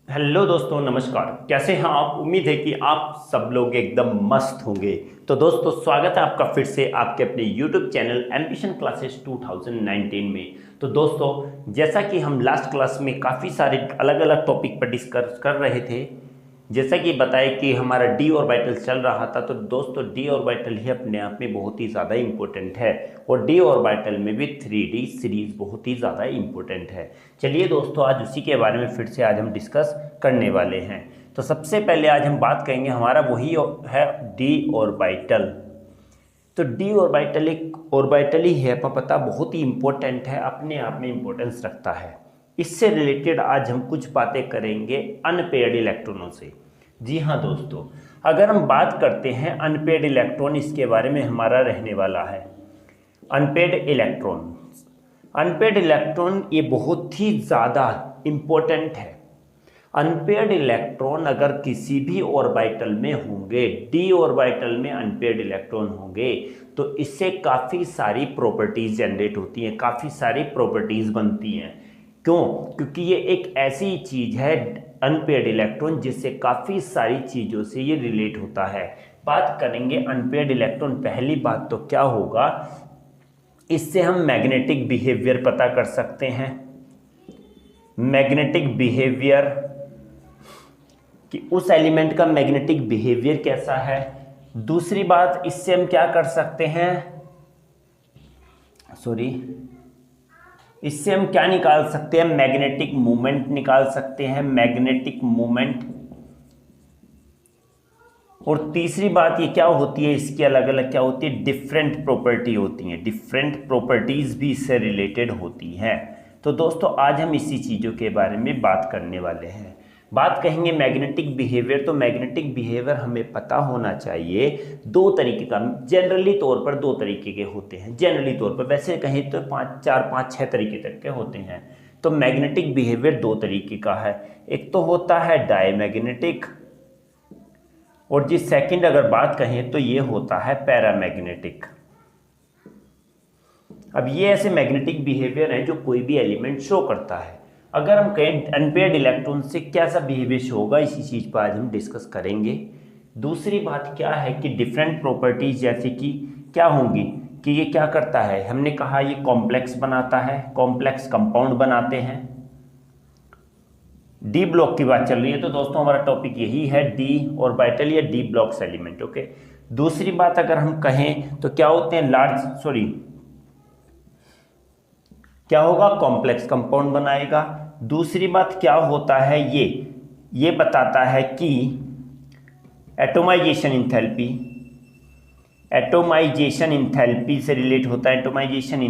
Hello दोस्तों, नमस्कार। कैसे हैं आप? उम्मीद है कि आप सब लोग एकदम मस्त होंगे। तो दोस्तों, स्वागत है आपका फिर से आपके अपने YouTube चैनल एम्बिशन क्लासेस 2019 में। तो दोस्तों, जैसा कि हम लास्ट क्लास में काफ़ी सारे अलग अलग टॉपिक पर डिस्कस कर रहे थे, जैसा कि बताया कि हमारा डी ऑर्बिटल चल रहा था। तो दोस्तों, डी ऑर्बिटल ही अपने आप में बहुत ही ज़्यादा इम्पोर्टेंट है और डी ऑर्बिटल में भी 3D सीरीज बहुत ही ज़्यादा इम्पोर्टेंट है। चलिए दोस्तों, आज उसी के बारे में फिर से आज हम डिस्कस करने वाले हैं। तो सबसे पहले आज हम बात करेंगे, हमारा वही है डी ऑर्बिटल। तो डी ऑर्बिटल एक ऑर्बिटल ही है, पर पता बहुत ही इम्पोर्टेंट है, अपने आप में इम्पोर्टेंस रखता है। इससे रिलेटेड आज हम कुछ बातें करेंगे अनपेयर्ड इलेक्ट्रॉनों से। जी हाँ दोस्तों, अगर हम बात करते हैं अनपेयर्ड इलेक्ट्रॉन, इसके बारे में हमारा रहने वाला है अनपेयर्ड इलेक्ट्रॉन। अनपेयर्ड इलेक्ट्रॉन ये बहुत ही ज़्यादा इम्पोर्टेंट है। अनपेयर्ड इलेक्ट्रॉन अगर किसी भी ऑर्बिटल में होंगे, डी ऑर्बिटल में अनपेयर्ड इलेक्ट्रॉन होंगे, तो इससे काफ़ी सारी प्रॉपर्टीज जनरेट होती हैं, काफ़ी सारी प्रॉपर्टीज बनती हैं। क्यों? क्योंकि ये एक ऐसी चीज़ है अनपेयर्ड इलेक्ट्रॉन जिससे काफ़ी सारी चीज़ों से ये रिलेट होता है। बात करेंगे अनपेयर्ड इलेक्ट्रॉन, पहली बात तो क्या होगा, इससे हम मैग्नेटिक बिहेवियर पता कर सकते हैं। मैग्नेटिक बिहेवियर कि उस एलिमेंट का मैग्नेटिक बिहेवियर कैसा है। दूसरी बात, इससे हम क्या कर सकते हैं, इससे हम क्या निकाल सकते हैं, मैग्नेटिक मोमेंट निकाल सकते हैं, मैग्नेटिक मोमेंट। और तीसरी बात ये क्या होती है, इसकी अलग अलग क्या होती है, डिफरेंट प्रॉपर्टी होती हैं, डिफरेंट प्रॉपर्टीज भी इससे रिलेटेड होती हैं। तो दोस्तों, आज हम इसी चीज़ों के बारे में बात करने वाले हैं। बात कहेंगे मैग्नेटिक बिहेवियर, तो मैग्नेटिक बिहेवियर हमें पता होना चाहिए दो तरीके का, जनरली तौर पर दो तरीके के होते हैं। जनरली तौर पर, वैसे कहें तो 4 5 6 तरीके तक के होते हैं। तो मैग्नेटिक बिहेवियर दो तरीके का है, एक तो होता है डायमैग्नेटिक, और जिस सेकंड अगर बात कहें तो ये होता है पैरामैग्नेटिक। अब ये ऐसे मैग्नेटिक बिहेवियर है जो कोई भी एलिमेंट शो करता है। अगर हम कहें अनपेयर्ड इलेक्ट्रॉन से कैसा बिहेवियर शो होगा, इसी चीज़ पर आज हम डिस्कस करेंगे। दूसरी बात क्या है कि डिफरेंट प्रॉपर्टीज जैसे कि क्या होंगी, कि ये क्या करता है, हमने कहा ये कॉम्प्लेक्स बनाता है, कॉम्प्लेक्स कंपाउंड बनाते हैं। डी ब्लॉक की बात चल रही है, तो दोस्तों हमारा टॉपिक यही है, डी ऑर्बिटल या डी ब्लॉक्स एलिमेंट। ओके। दूसरी बात अगर हम कहें तो क्या होते हैं, क्या होगा, कॉम्प्लेक्स कंपाउंड बनाएगा। दूसरी बात क्या होता है, ये बताता है कि एटोमाइजेशन इंथैल्पी, एटोमाइजेशन इंथैल्पी से रिलेट होता है, एटोमाइजेशन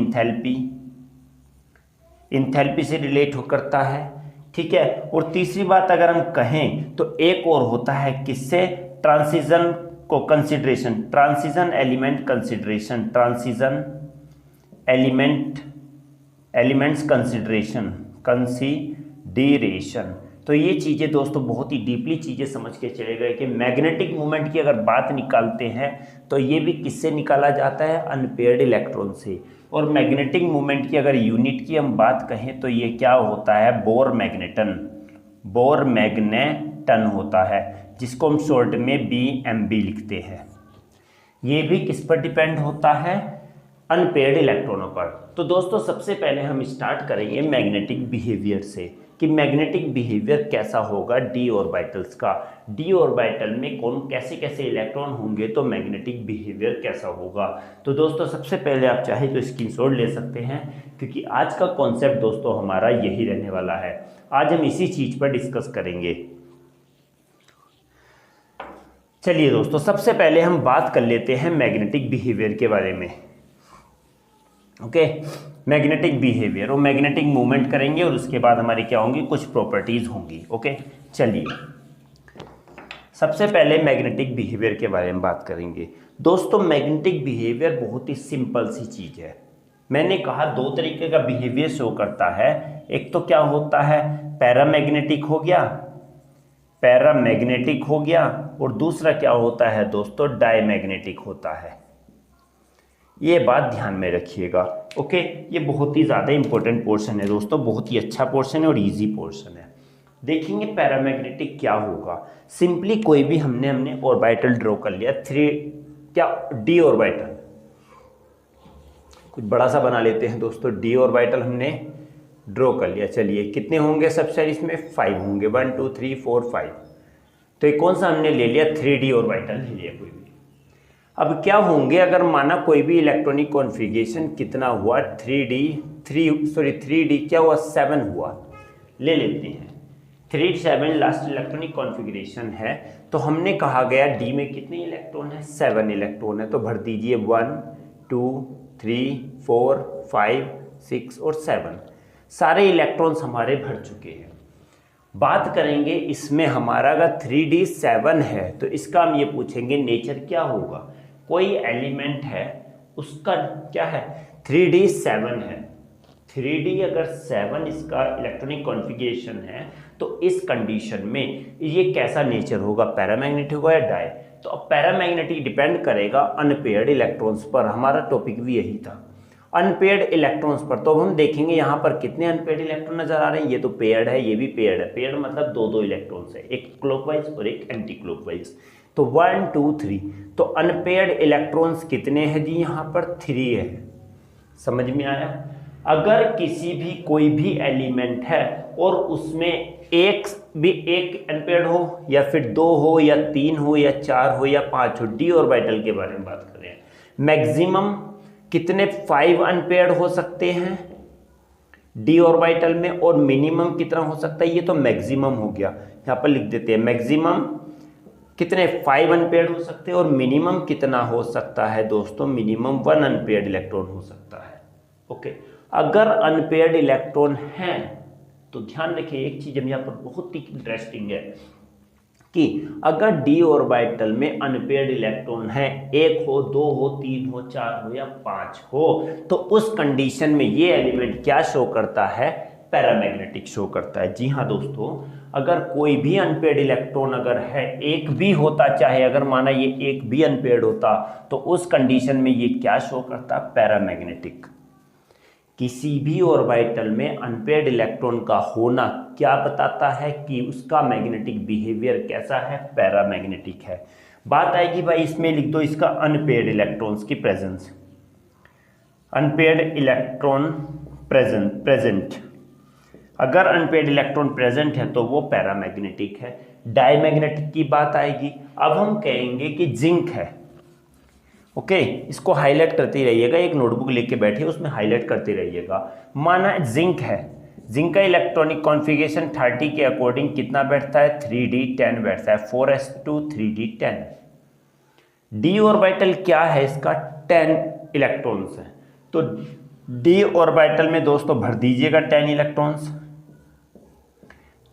इंथैल्पी से रिलेट हो करता है, ठीक है। और तीसरी बात अगर हम कहें तो एक और होता है, किससे, ट्रांजिशन को consideration, transition element consideration, transition elements consideration. तो ये चीज़ें दोस्तों बहुत ही डीपली चीज़ें समझ के चले गए कि मैग्नेटिक मोमेंट की अगर बात निकालते हैं तो ये भी किससे निकाला जाता है, अनपेयर्ड इलेक्ट्रॉन से। और मैग्नेटिक मोमेंट की अगर यूनिट की हम बात कहें तो ये क्या होता है, बोर मैग्नेटन होता है, जिसको हम शॉर्ट में BMB लिखते हैं। ये भी किस पर डिपेंड होता है, अनपेयर्ड इलेक्ट्रॉनों पर। तो दोस्तों, सबसे पहले हम स्टार्ट करेंगे मैग्नेटिक बिहेवियर से, कि मैग्नेटिक बिहेवियर कैसा होगा डी ऑर्बिटल्स का। डी ऑर्बिटल में कौन कैसे कैसे इलेक्ट्रॉन होंगे, तो मैग्नेटिक बिहेवियर कैसा होगा। तो दोस्तों, सबसे पहले आप चाहे तो स्क्रीनशॉट ले सकते हैं, क्योंकि आज का कॉन्सेप्ट दोस्तों हमारा यही रहने वाला है। आज हम इसी चीज पर डिस्कस करेंगे। चलिए दोस्तों, सबसे पहले हम बात कर लेते हैं मैग्नेटिक बिहेवियर के बारे में। ओके, मैग्नेटिक बिहेवियर और मैग्नेटिक मूवमेंट करेंगे, और उसके बाद हमारी क्या होंगी, कुछ प्रॉपर्टीज होंगी। ओके, चलिए सबसे पहले मैग्नेटिक बिहेवियर के बारे में बात करेंगे। दोस्तों, मैग्नेटिक बिहेवियर बहुत ही सिंपल सी चीज है। मैंने कहा दो तरीके का बिहेवियर शो करता है, एक तो क्या होता है, पैरामैग्नेटिक हो गया, और दूसरा क्या होता है दोस्तों, डायमैग्नेटिक होता है। ये बात ध्यान में रखिएगा। ओके, ये बहुत ही ज़्यादा इंपॉर्टेंट पोर्शन है दोस्तों, बहुत ही अच्छा पोर्शन है और इजी पोर्शन है। देखेंगे पैरामैग्नेटिक क्या होगा। सिंपली कोई भी हमने ऑर्बिटल ड्रॉ कर लिया, डी ऑर्बिटल, कुछ बड़ा सा बना लेते हैं दोस्तों। डी ऑर्बिटल हमने ड्रॉ कर लिया। चलिए कितने होंगे सबसे, इसमें 5 होंगे, 1 2 3 4 5। तो ये कौन सा हमने ले लिया, 3D ऑर्बिटल ले लिया कोई भी। अब क्या होंगे, अगर माना कोई भी इलेक्ट्रॉनिक कॉन्फ़िगरेशन कितना हुआ, 3D क्या हुआ, 7 हुआ, ले लेते हैं 3 7 लास्ट इलेक्ट्रॉनिक कॉन्फ़िगरेशन है। तो हमने कहा गया डी में कितने इलेक्ट्रॉन है, 7 इलेक्ट्रॉन है। तो भर दीजिए 1 2 3 4 5 6 और 7, सारे इलेक्ट्रॉन्स हमारे भर चुके हैं। बात करेंगे इसमें हमारा अगर 3D 7 है तो इसका हम ये पूछेंगे नेचर क्या होगा। कोई एलिमेंट है उसका क्या है, 3D 7 है, 3D अगर 7 इसका इलेक्ट्रॉनिक कॉन्फ़िगरेशन है तो इस कंडीशन में ये कैसा नेचर होगा, पैरामैग्नेटिक होगा या डाई। तो अब पैरामैग्नेटिक डिपेंड करेगा अनपेयर्ड इलेक्ट्रॉन्स पर, हमारा टॉपिक भी यही था, अनपेयर्ड इलेक्ट्रॉन्स पर। तो हम देखेंगे यहाँ पर कितने अनपेयर्ड इलेक्ट्रॉन नजर आ रहे हैं, ये तो पेयर्ड है, ये भी पेयर्ड है। पेयर्ड मतलब दो इलेक्ट्रॉन्स है, एक क्लॉकवाइज और एक एंटी क्लॉकवाइज। तो 1 2 3, तो अनपेयर्ड इलेक्ट्रॉन्स कितने हैं जी, यहाँ पर 3 है। समझ में आया। अगर किसी भी कोई भी एलिमेंट है और उसमें एक अनपेयर्ड हो या फिर 2 हो या 3 हो या 4 हो या 5 हो, डी ऑर्बिटल के बारे में बात कर रहे हैं, मैक्सिमम कितने 5 अनपेयर्ड हो सकते हैं डी ऑर्बिटल में, और मिनिमम कितना हो सकता है, ये तो मैक्सिमम हो गया, यहाँ पर लिख देते हैं मैक्सिमम कितने 5 अनपेयर्ड हो सकते हैं, और मिनिमम कितना हो सकता है दोस्तों, मिनिमम 1 अनपेयर्ड इलेक्ट्रॉन हो सकता है। ओके, अगर अनपेयर्ड इलेक्ट्रॉन हैं तो ध्यान रखिए एक चीज यहाँ पर बहुत ही इंटरेस्टिंग है कि अगर डी ऑर्बिटल में अनपेयर्ड इलेक्ट्रॉन है, 1 हो 2 हो 3 हो 4 हो या 5 हो, तो उस कंडीशन में ये एलिमेंट क्या शो करता है, पैरामैग्नेटिक शो करता है। जी हाँ दोस्तों, अगर कोई भी अनपेयर्ड इलेक्ट्रॉन अगर है, एक भी होता, चाहे अगर माना ये एक भी अनपेयर्ड होता, तो उस कंडीशन में ये क्या शो करता, पैरामैग्नेटिक। किसी भी ऑर्बिटल में अनपेयर्ड इलेक्ट्रॉन का होना क्या बताता है कि उसका मैग्नेटिक बिहेवियर कैसा है, पैरामैग्नेटिक है। बात आएगी भाई इसमें लिख दो इसका अनपेयर्ड इलेक्ट्रॉन्स की प्रेजेंस, अनपेयर्ड इलेक्ट्रॉन प्रेजेंट। अगर अनपेयर्ड इलेक्ट्रॉन प्रेजेंट है तो वो पैरामैग्नेटिक है। डायमैग्नेटिक की बात आएगी, अब हम कहेंगे कि जिंक है। ओके, इसको हाईलाइट करते रहिएगा, एक नोटबुक लेके बैठे उसमें हाईलाइट करते रहिएगा। माना जिंक है, जिंक का इलेक्ट्रॉनिक कॉन्फ़िगरेशन 30 के अकॉर्डिंग कितना बैठता है, 3D10 बैठता है, 4s2 3D10। डी ऑर्बिटल क्या है इसका, 10 इलेक्ट्रॉन्स है। तो डी ऑर्बिटल में दोस्तों भर दीजिएगा 10 इलेक्ट्रॉन्स।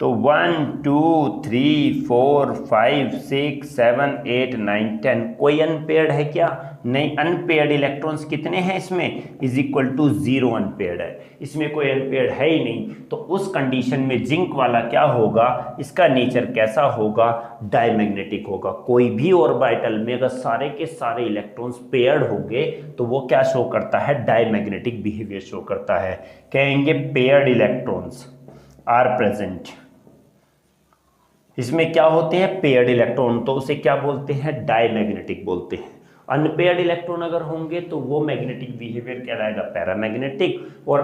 तो 1 2 3 4 5 6 7 8 9 10, कोई अनपेयर्ड है क्या, नहीं। अनपेयर्ड इलेक्ट्रॉन्स कितने हैं इसमें, इज इक्वल टू 0 अनपेयर्ड है, इसमें कोई अनपेयर्ड है ही नहीं। तो उस कंडीशन में जिंक वाला क्या होगा, इसका नेचर कैसा होगा, डायमैग्नेटिक होगा। कोई भी ऑर्बिटल में अगर सारे के सारे इलेक्ट्रॉन्स पेयर्ड होंगे तो वो क्या शो करता है, डायमैग्नेटिक बिहेवियर शो करता है। कहेंगे पेयर्ड इलेक्ट्रॉन्स आर प्रेजेंट, इसमें क्या होते हैं, पेयर्ड इलेक्ट्रॉन, तो उसे क्या बोलते हैं, डायमैग्नेटिक बोलते हैं। अनपेयर्ड इलेक्ट्रॉन अगर होंगे तो वो मैग्नेटिक बिहेवियर कहलाएगा पैरामैग्नेटिक, और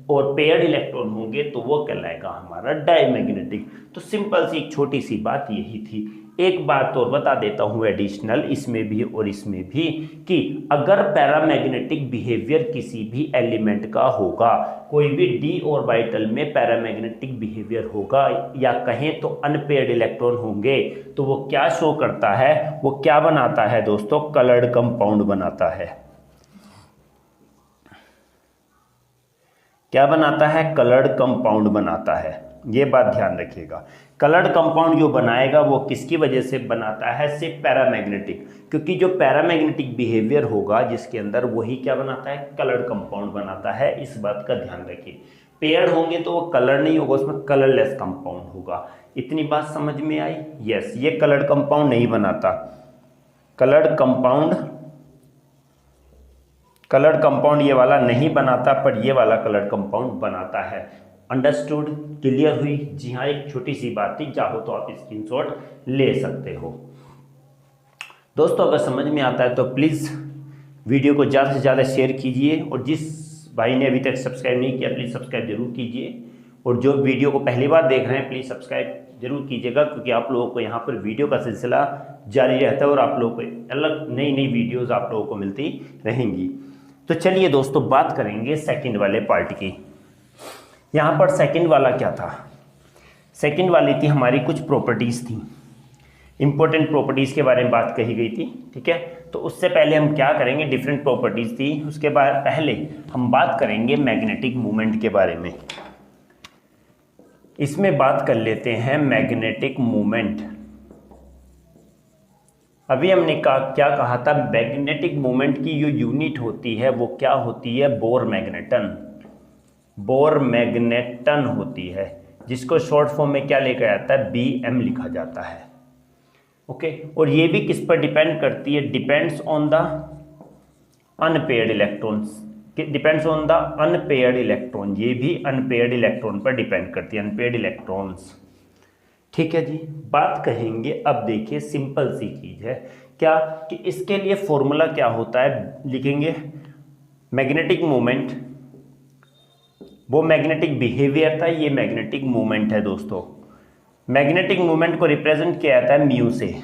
पेयर्ड इलेक्ट्रॉन होंगे तो वो कहलाएगा हमारा डायमैग्नेटिक। तो सिंपल सी एक छोटी सी बात यही थी। एक बात और बता देता हूँ एडिशनल, इसमें भी और इसमें भी, कि अगर पैरामैग्नेटिक बिहेवियर किसी भी एलिमेंट का होगा, कोई भी डी ऑर्बिटल में पैरामैग्नेटिक बिहेवियर होगा, या कहें तो अनपेयर्ड इलेक्ट्रॉन होंगे, तो वो क्या शो करता है, वो क्या बनाता है दोस्तों, कलर्ड कंपाउंड बनाता है। क्या बनाता है, कलर्ड कंपाउंड बनाता है। ये बात ध्यान रखिएगा, कलर्ड कंपाउंड जो बनाएगा वो किसकी वजह से बनाता है, सिर्फ पैरामैग्नेटिक, क्योंकि जो पैरामैग्नेटिक बिहेवियर होगा जिसके अंदर, वही क्या बनाता है, कलर्ड कंपाउंड बनाता है। इस बात का ध्यान रखिए। पेयर्ड होंगे तो वो कलर नहीं होगा, उसमें कलरलेस कंपाउंड होगा। इतनी बात समझ में आई। यस, ये कलर्ड कंपाउंड नहीं बनाता, कलर्ड कंपाउंड ये वाला नहीं बनाता, पर ये वाला कलर्ड कंपाउंड बनाता है। अंडरस्टूड, क्लियर हुई? जी हाँ, एक छोटी सी बात थी, चाहो तो आप स्क्रीनशॉट ले सकते हो। दोस्तों अगर समझ में आता है तो प्लीज़ वीडियो को ज़्यादा से ज़्यादा शेयर कीजिए, और जिस भाई ने अभी तक सब्सक्राइब नहीं किया प्लीज़ सब्सक्राइब जरूर कीजिए, और जो वीडियो को पहली बार देख रहे हैं प्लीज़ सब्सक्राइब जरूर कीजिएगा, क्योंकि आप लोगों को यहाँ पर वीडियो का सिलसिला जारी रहता है और आप लोगों को अलग नई नई वीडियोज़ आप लोगों को मिलती रहेंगी। तो चलिए दोस्तों बात करेंगे सेकंड वाले पार्ट की। यहाँ पर सेकंड वाला क्या था? सेकंड वाली थी हमारी कुछ प्रॉपर्टीज़ थी, इंपॉर्टेंट प्रॉपर्टीज़ के बारे में बात कही गई थी, ठीक है। तो उससे पहले हम क्या करेंगे, डिफरेंट प्रॉपर्टीज़ थी, उसके बाद पहले हम बात करेंगे मैग्नेटिक मोमेंट के बारे में। इसमें बात कर लेते हैं मैग्नेटिक मोमेंट। अभी हमने क्या कहा था, मैग्नेटिक मोमेंट की जो यूनिट होती है वो क्या होती है, बोर मैग्नेटन। बोर मैग्नेटन होती है, जिसको शॉर्ट फॉर्म में क्या लिखा जाता है, BM लिखा जाता है। ओके, और ये भी किस पर डिपेंड करती है, depends on the unpaired electrons, depends on the unpaired electron, ये भी अनपेयर्ड इलेक्ट्रॉन पर डिपेंड करती है, अनपेयर्ड इलेक्ट्रॉन्स, ठीक है जी। बात कहेंगे अब, देखिए सिंपल सी चीज है क्या, कि इसके लिए फॉर्मूला क्या होता है, लिखेंगे मैग्नेटिक मोमेंट, वो मैग्नेटिक बिहेवियर था, ये मैग्नेटिक मोमेंट है दोस्तों। मैग्नेटिक मोमेंट को रिप्रेजेंट किया जाता है म्यू से,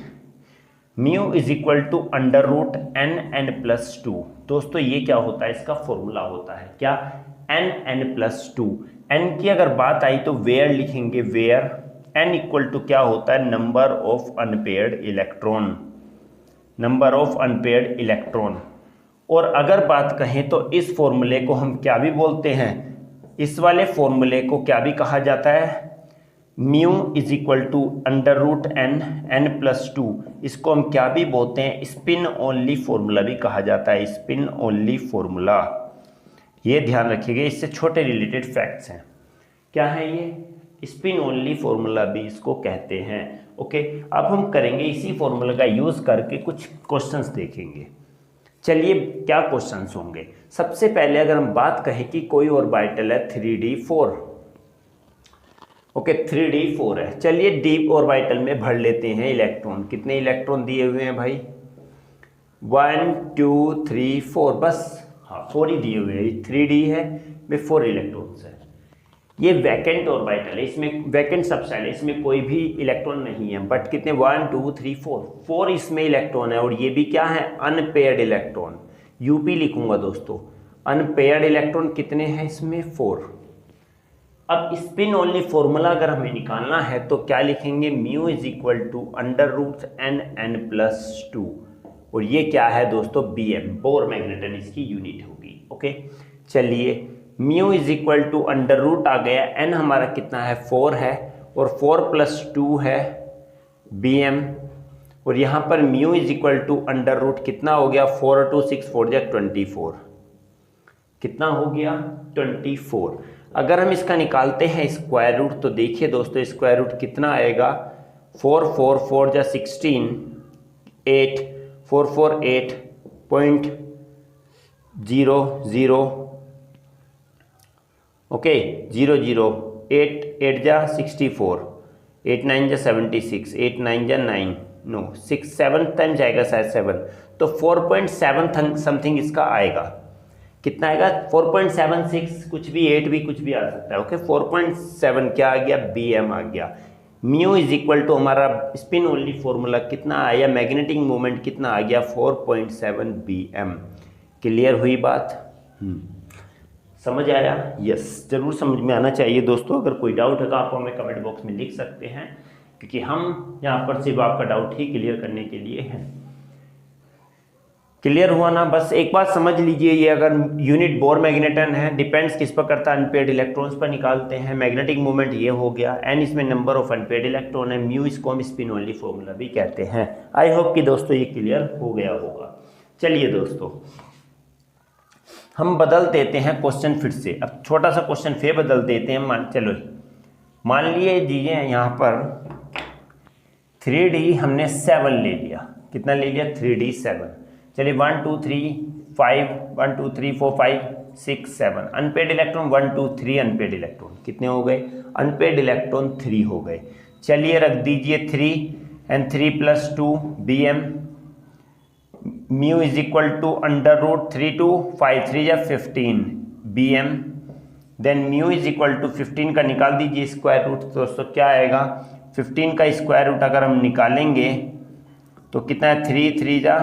mu is equal to √n+2। दोस्तों ये क्या होता है, इसका फॉर्मूला होता है क्या, n+2। n की अगर बात आई तो वेयर लिखेंगे, वेयर n इक्वल टू क्या होता है, number of unpaired electron, number of unpaired electron. और अगर बात कहें तो इस फॉर्मूले को हम क्या भी बोलते हैं, इस वाले फॉर्मूले को क्या भी कहा जाता है, mu is equal to √n+2। इसको हम क्या भी बोलते हैं, स्पिन ओनली फॉर्मूला भी कहा जाता है, स्पिन ओनली फॉर्मूला। ये ध्यान रखिएगा, इससे छोटे रिलेटेड फैक्ट्स हैं। क्या है ये, स्पिन ओनली फॉर्मूला भी इसको कहते हैं। ओके, अब हम करेंगे इसी फॉर्मूला का यूज़ करके कुछ क्वेश्चंस देखेंगे। चलिए क्या क्वेश्चंस होंगे। सबसे पहले अगर हम बात कहें कि कोई ऑर्बिटल है 3D4, ओके 3D4 है, चलिए डी ऑर्बिटल में भर लेते हैं इलेक्ट्रॉन। कितने इलेक्ट्रॉन दिए हुए हैं भाई, 1 2 3 4, बस हाँ 4 ही दिए हुए हैं, 3D है में 4 इलेक्ट्रॉन्स है। ये वैकेंट ऑर्बिटल है, इसमें वैकेंट सबसेल है, इसमें कोई भी इलेक्ट्रॉन नहीं है, बट कितने 1 2 3 4 इसमें इलेक्ट्रॉन है, और ये भी क्या है, अनपेयर्ड इलेक्ट्रॉन, यूपी लिखूंगा दोस्तों। अनपेयर्ड इलेक्ट्रॉन कितने हैं इसमें, 4। अब स्पिन ओनली फॉर्मूला अगर हमें निकालना है तो क्या लिखेंगे, mu is equal to √n+2, और ये क्या है दोस्तों, BM, बोर मैग्नेटन इसकी यूनिट होगी। ओके, चलिए म्यू इज इक्वल टू √ आ गया, n हमारा कितना है, 4 है, और 4 + 2 है BM, और यहाँ पर म्यू इज इक्वल टू √ कितना हो गया, 4 और 2 6 4 जा 24, कितना हो गया 24। अगर हम इसका निकालते हैं स्क्वायर रूट तो देखिए दोस्तों स्क्वायर रूट कितना आएगा, 4 4 4 जा 16, 8 4 4 8.00, ओके 0 0 8 8 जा 64, 8 9 जा 76, 8 9 जा 9, नो 6 7 टाइम जाएगा शायद 7, तो 4.7 समथिंग इसका आएगा। कितना आएगा, 4.76, कुछ भी 8 भी कुछ भी आ सकता है। ओके 4.7 क्या आ गया, BM आ गया। म्यू इज इक्वल टू हमारा स्पिन ओनली फॉर्मूला कितना आया, मैग्नेटिक मोमेंट कितना आ गया, 4.7 BM। क्लियर हुई बात, समझ आया, यस जरूर समझ में आना चाहिए दोस्तों। अगर कोई डाउट है तो आप हमें कमेंट बॉक्स में लिख सकते हैं, क्योंकि हम यहाँ पर सिर्फ आपका डाउट ही क्लियर करने के लिए हैं। क्लियर हुआ ना, बस एक बात समझ लीजिए, ये अगर यूनिट बोर मैग्नेटन है, डिपेंड्स किस पर करता है, अनपेयर्ड इलेक्ट्रॉन्स पर निकालते हैं। मैग्नेटिक मोमेंट ये हो गया, एन इसमें नंबर ऑफ अनपेयर्ड इलेक्ट्रॉन है, म्यू इसको हम स्पिन ओनली फॉर्मूला भी कहते हैं। आई होप कि दोस्तों ये क्लियर हो गया होगा। चलिए दोस्तों हम बदल देते हैं क्वेश्चन फिर से, अब छोटा सा क्वेश्चन फिर बदल देते हैं। चलो मान लीजिए यहाँ पर 3D हमने 7 ले लिया, कितना ले लिया 3D 7। चलिए 1 2 3 5 1 2 3 4 5 6 7 अनपेड इलेक्ट्रॉन 1 2 3 अनपेड इलेक्ट्रॉन कितने हो गए? अनपेड इलेक्ट्रॉन 3 हो गए। चलिए रख दीजिए 3 and 3 + 2 Bm mu is equal to √3 to 5 3 या 15 Bm then mu is equal to 15 का निकाल दीजिए स्क्वायर रूट। दोस्तों क्या आएगा? 15 का स्क्वायर रूट अगर हम निकालेंगे तो कितना है? 3 3 जा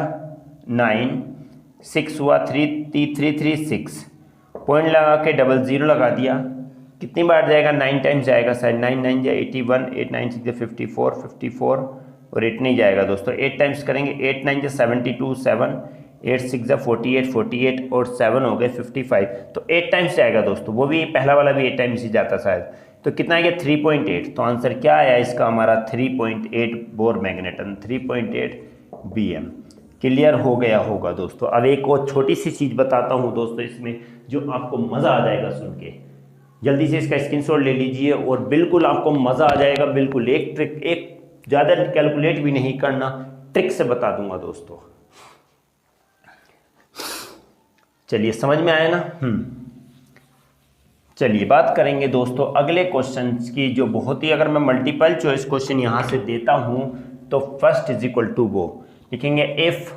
9 6 हुआ 3 3 3 6 पॉइंट लगा के 00 लगा दिया। कितनी बार जाएगा? 9 टाइम्स जाएगा शायद। 9 9 जा 81 8 9 6 54 54 और 8 नहीं जाएगा दोस्तों। 8 टाइम्स करेंगे 8 9 जा 72 7 8 6 जा 48 48 और 7 हो गए 55। तो 8 टाइम्स जाएगा दोस्तों, वो भी पहला वाला भी 8 टाइम्स ही जाता शायद। तो कितना आ गया? 3.8। तो आंसर क्या आया इसका हमारा? 3.8 बोर मैग्नेटन 3.8 Bm। क्लियर हो गया होगा दोस्तों। अब एक और छोटी सी चीज़ बताता हूँ दोस्तों इसमें, जो आपको मज़ा आ जाएगा सुन के। जल्दी से इसका स्क्रीनशॉट ले लीजिए और बिल्कुल आपको मज़ा आ जाएगा। बिल्कुल एक ट्रिक, एक ज़्यादा कैलकुलेट भी नहीं करना, ट्रिक से बता दूंगा दोस्तों। चलिए समझ में आया ना? चलिए बात करेंगे दोस्तों अगले क्वेश्चन की, जो बहुत ही, अगर मैं मल्टीपल चॉइस क्वेश्चन यहां से देता हूं तो फर्स्ट इज इक्वल टू वो लिखेंगे if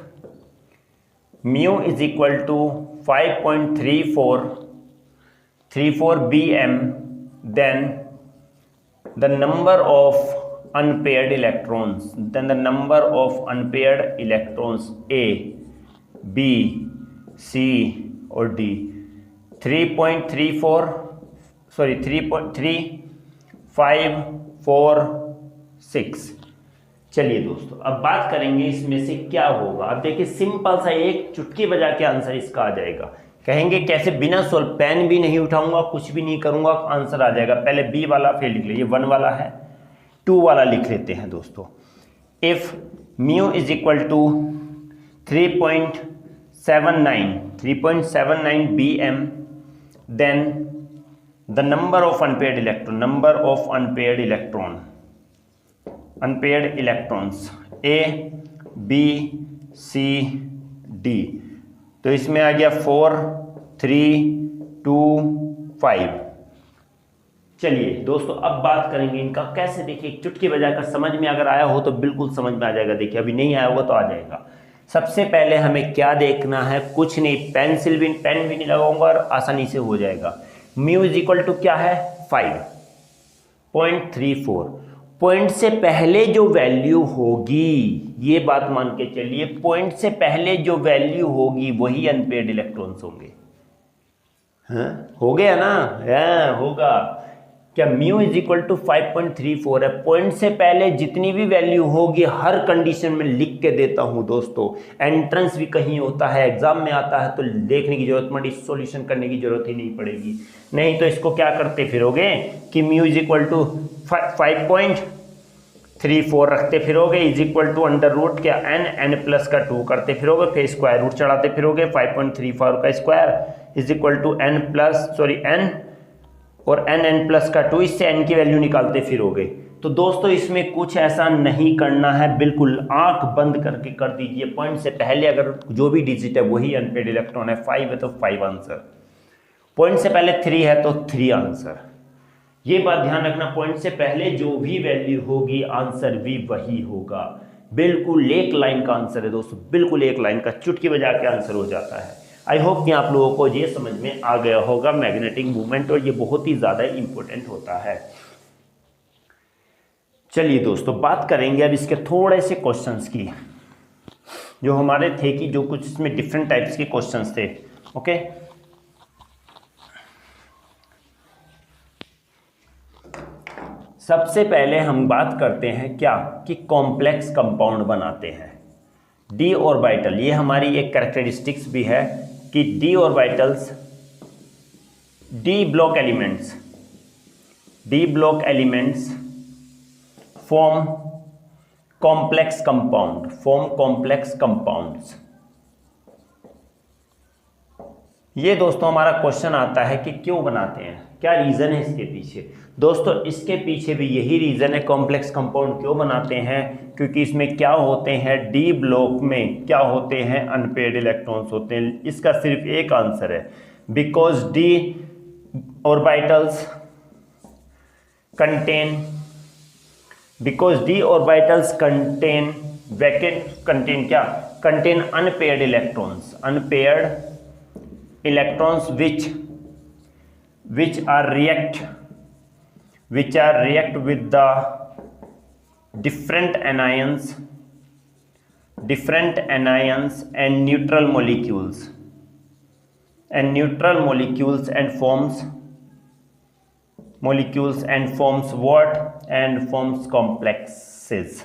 mu is equal to 5.34 Bm then the number of unpaired electrons, then the number of unpaired electrons A, B, C और D 3.34 sorry 3.3 5 4 6। चलिए दोस्तों अब बात करेंगे इसमें से क्या होगा। अब देखिए सिंपल सा एक चुटकी बजा के आंसर इसका आ जाएगा। कहेंगे कैसे? बिना सोल्व, पेन भी नहीं उठाऊंगा, कुछ भी नहीं करूंगा, आंसर आ जाएगा। पहले बी वाला फिर लिख लीजिए, 1 वाला है, 2 वाला लिख लेते हैं दोस्तों। If mu is equal to 3.79 Bm then the number of unpaired electrons A B C D। तो इसमें आ गया 4 3 2 5। चलिए दोस्तों अब बात करेंगे इनका कैसे। देखिए चुटकी बजाकर समझ में अगर आया हो तो बिल्कुल समझ में आ जाएगा। देखिए अभी नहीं आया होगा तो आ जाएगा। सबसे पहले हमें क्या देखना है? कुछ नहीं, पेन भी नहीं लगाऊंगा और आसानी से हो जाएगा। म्यू इज इक्वल टू क्या है? 5.34। पॉइंट से पहले जो वैल्यू होगी, ये बात मान के चलिए, पॉइंट से पहले जो वैल्यू होगी वही अनपेयर्ड इलेक्ट्रॉन्स होंगे। हाँ हो गया ना? हाँ होगा। क्या म्यू इज इक्वल टू 5.34 है? पॉइंट से पहले जितनी भी वैल्यू होगी हर कंडीशन में लिख के देता हूं दोस्तों। एंट्रेंस भी कहीं होता है, एग्जाम में आता है तो देखने की जरूरत पड़ी, सॉल्यूशन करने की जरूरत ही नहीं पड़ेगी। नहीं तो इसको क्या करते फिरोगे कि म्यू इज इक्वल टू 5.34 रखते फिरोगे, is equal to under root क्या n प्लस का 2 करते फिरोगे, फिर स्क्वायर रूट चढ़ाते फिरोगे। 5.34 का square is equal to n और n प्लस का 2, इससे n की वैल्यू निकालते फिरोगे। तो दोस्तों इसमें कुछ ऐसा नहीं करना है, बिल्कुल आंख बंद करके कर दीजिए। पॉइंट से पहले अगर जो भी डिजिट है वही अनपेड इलेक्ट्रॉन है। 5 है तो 5 आंसर, पॉइंट से पहले 3 है तो 3 आंसर। ये बात ध्यान रखना, पॉइंट से पहले जो भी वैल्यू होगी आंसर भी वही होगा। बिल्कुल एक लाइन का आंसर है दोस्तों, बिल्कुल एक लाइन का, चुटकी बजा के आंसर हो जाता है। आई होप कि आप लोगों को ये समझ में आ गया होगा मैग्नेटिक मूवमेंट, और ये बहुत ही ज़्यादा इंपॉर्टेंट होता है। चलिए दोस्तों बात करेंगे अब इसके थोड़े से क्वेश्चंस की, जो हमारे थे कि जो कुछ इसमें डिफरेंट टाइप्स के क्वेश्चंस थे। ओके सबसे पहले हम बात करते हैं क्या कि कॉम्प्लेक्स कंपाउंड बनाते हैं। डी ऑर्बिटल, ये हमारी एक कैरेक्टरिस्टिक्स भी है कि D orbitals, D block elements form complex compounds. ये दोस्तों हमारा क्वेश्चन आता है कि क्यों बनाते हैं, क्या रीज़न है इसके पीछे। दोस्तों इसके पीछे भी यही रीज़न है, कॉम्प्लेक्स कंपाउंड क्यों बनाते हैं, क्योंकि इसमें क्या होते हैं, डी ब्लॉक में क्या होते हैं, अनपेयर्ड इलेक्ट्रॉन्स होते हैं। इसका सिर्फ एक आंसर है, because d orbitals contain unpaired electrons which are react with the different anions and neutral molecules and forms complexes।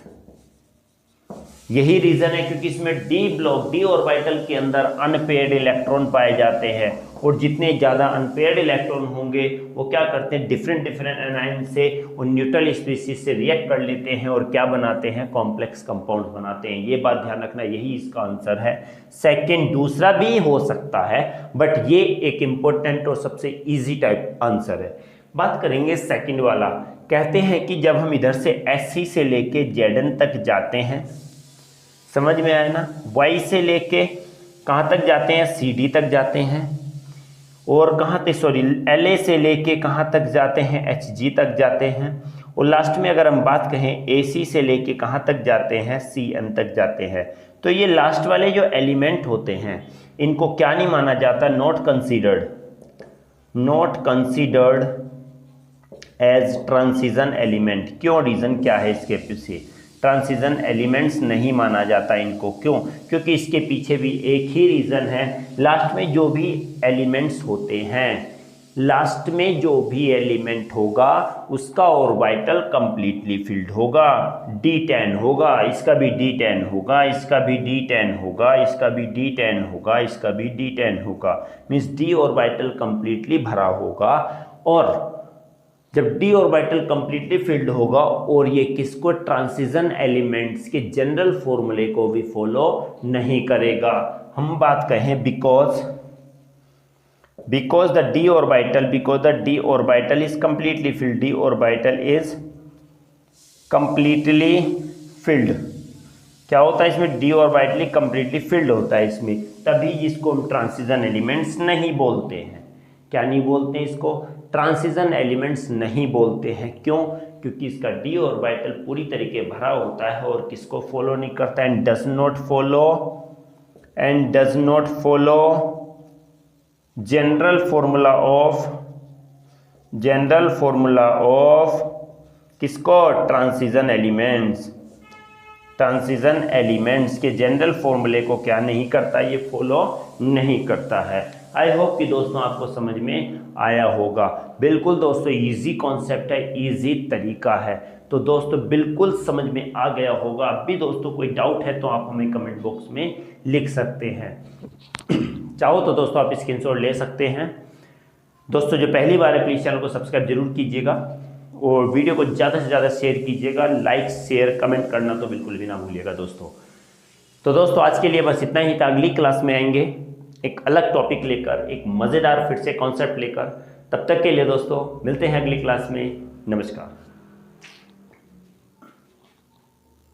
यही रीजन है क्योंकि इसमें डी ऑर्बिटल के अंदर अनपेयर्ड इलेक्ट्रॉन पाए जाते हैं, और जितने ज़्यादा अनपेयर्ड इलेक्ट्रॉन होंगे वो क्या करते हैं, डिफरेंट एनायन से उन न्यूट्रल स्पीसीज से रिएक्ट कर लेते हैं और क्या बनाते हैं, कॉम्प्लेक्स कंपाउंड बनाते हैं। ये बात ध्यान रखना, यही इसका आंसर है। सेकंड दूसरा भी हो सकता है, बट ये एक इंपॉर्टेंट और सबसे इजी टाइप आंसर है। बात करेंगे सेकंड वाला। कहते हैं कि जब हम इधर से SC से लेके ZN तक जाते हैं, समझ में आया ना, Y से लेके कहाँ तक जाते हैं, CD तक जाते हैं, और कहाँ तक LA से लेके कहाँ तक जाते हैं, HG तक जाते हैं, और लास्ट में अगर हम बात कहें AC से लेके कहाँ तक जाते हैं, CN तक जाते हैं। तो ये लास्ट वाले जो एलिमेंट होते हैं इनको क्या नहीं माना जाता, not considered as transition element. क्यों, रीज़न क्या है इसके पीछे, ट्रांजिशन एलिमेंट्स नहीं माना जाता इनको। क्यों, क्योंकि इसके पीछे भी एक ही रीज़न है, लास्ट में जो भी एलिमेंट्स होते हैं, लास्ट में जो भी एलिमेंट होगा उसका ऑर्बिटल कंप्लीटली फिल्ड होगा, D10 होगा, इसका भी D10 होगा, इसका भी D10 होगा, इसका भी D10 होगा, इसका भी D10 होगा, मीन्स D ऑर्बिटल कंप्लीटली भरा होगा। और जब D ऑर्बिटल कंप्लीटली फिल्ड होगा और ये किसको, ट्रांजिशन एलिमेंट्स के जनरल फॉर्मूले को भी फॉलो नहीं करेगा। हम बात कहें because the d orbital is completely filled, d orbital is completely filled, क्या होता है इसमें, d ऑर्बिटली कंप्लीटली फिल्ड होता है इसमें, तभी इसको हम ट्रांजिशन एलिमेंट्स नहीं बोलते हैं। क्या नहीं बोलते, इसको ट्रांजिशन एलिमेंट्स नहीं बोलते हैं। क्यों, क्योंकि इसका d ऑर्बिटल पूरी तरीके भरा होता है और किसको फॉलो नहीं करता, and does not follow general formula of किसको, ट्रांजिशन एलिमेंट्स के जनरल फॉर्मूले को क्या नहीं करता, ये फॉलो नहीं करता है। आई होप कि दोस्तों आपको समझ में आया होगा। बिल्कुल दोस्तों इजी कॉन्सेप्ट है, इजी तरीका है, तो दोस्तों बिल्कुल समझ में आ गया होगा। अब भी दोस्तों कोई डाउट है तो आप हमें कमेंट बॉक्स में लिख सकते हैं। चाहो तो दोस्तों आप स्क्रीनशॉट ले सकते हैं। दोस्तों जो पहली बार है प्लीज़ चैनल को सब्सक्राइब जरूर कीजिएगा और वीडियो को ज़्यादा से ज़्यादा शेयर कीजिएगा। लाइक शेयर कमेंट करना तो बिल्कुल भी ना भूलिएगा दोस्तों। तो दोस्तों आज के लिए बस इतना ही था। अगली क्लास में आएंगे एक अलग टॉपिक लेकर, एक मज़ेदार फिर से कॉन्सेप्ट लेकर। तब तक के लिए दोस्तों मिलते हैं अगली क्लास में। नमस्कार।